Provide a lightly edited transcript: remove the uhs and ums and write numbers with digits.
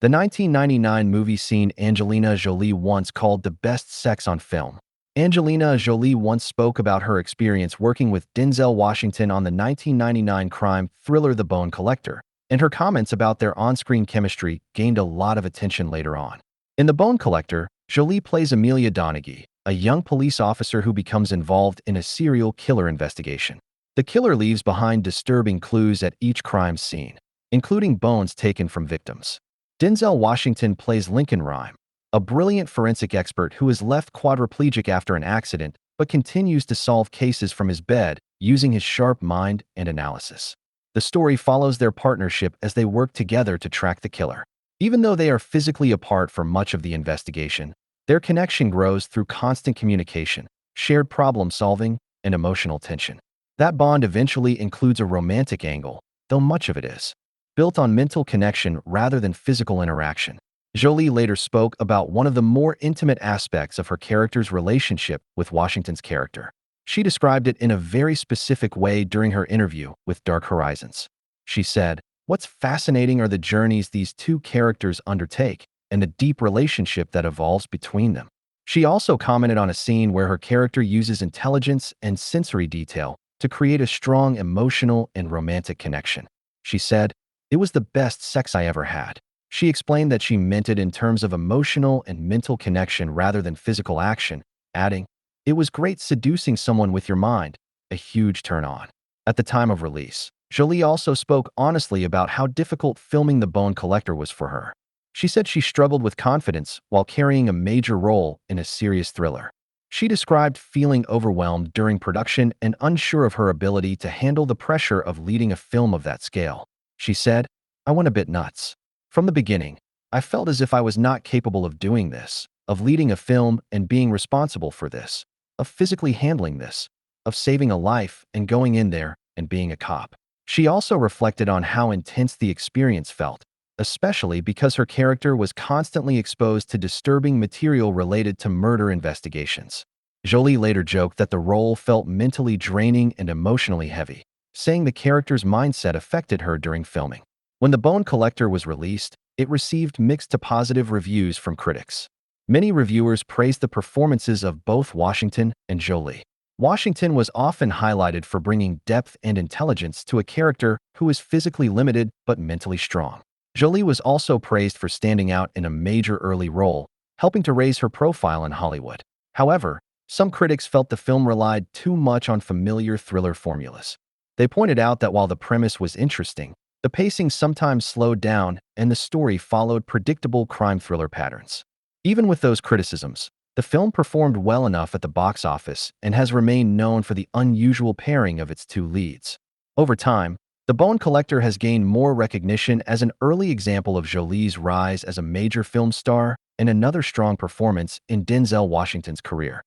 The 1999 movie scene Angelina Jolie once called the best sex on film. Angelina Jolie once spoke about her experience working with Denzel Washington on the 1999 crime thriller The Bone Collector, and her comments about their on-screen chemistry gained a lot of attention later on. In The Bone Collector, Jolie plays Amelia Donaghy, a young police officer who becomes involved in a serial killer investigation. The killer leaves behind disturbing clues at each crime scene, including bones taken from victims. Denzel Washington plays Lincoln Rhyme, a brilliant forensic expert who is left quadriplegic after an accident but continues to solve cases from his bed using his sharp mind and analysis. The story follows their partnership as they work together to track the killer. Even though they are physically apart for much of the investigation, their connection grows through constant communication, shared problem-solving, and emotional tension. That bond eventually includes a romantic angle, though much of it is built on mental connection rather than physical interaction. Jolie later spoke about one of the more intimate aspects of her character's relationship with Washington's character. She described it in a very specific way during her interview with Dark Horizons. She said, "What's fascinating are the journeys these two characters undertake and the deep relationship that evolves between them." She also commented on a scene where her character uses intelligence and sensory detail to create a strong emotional and romantic connection. She said, "It was the best sex I ever had." She explained that she meant it in terms of emotional and mental connection rather than physical action, adding, "It was great seducing someone with your mind, a huge turn-on." At the time of release, Jolie also spoke honestly about how difficult filming The Bone Collector was for her. She said she struggled with confidence while carrying a major role in a serious thriller. She described feeling overwhelmed during production and unsure of her ability to handle the pressure of leading a film of that scale. She said, "I went a bit nuts. From the beginning, I felt as if I was not capable of doing this, of leading a film and being responsible for this, of physically handling this, of saving a life and going in there and being a cop." She also reflected on how intense the experience felt, especially because her character was constantly exposed to disturbing material related to murder investigations. Jolie later joked that the role felt mentally draining and emotionally heavy, saying the character's mindset affected her during filming. When The Bone Collector was released, it received mixed to positive reviews from critics. Many reviewers praised the performances of both Washington and Jolie. Washington was often highlighted for bringing depth and intelligence to a character who is physically limited but mentally strong. Jolie was also praised for standing out in a major early role, helping to raise her profile in Hollywood. However, some critics felt the film relied too much on familiar thriller formulas. They pointed out that while the premise was interesting, the pacing sometimes slowed down and the story followed predictable crime thriller patterns. Even with those criticisms, the film performed well enough at the box office and has remained known for the unusual pairing of its two leads. Over time, The Bone Collector has gained more recognition as an early example of Jolie's rise as a major film star and another strong performance in Denzel Washington's career.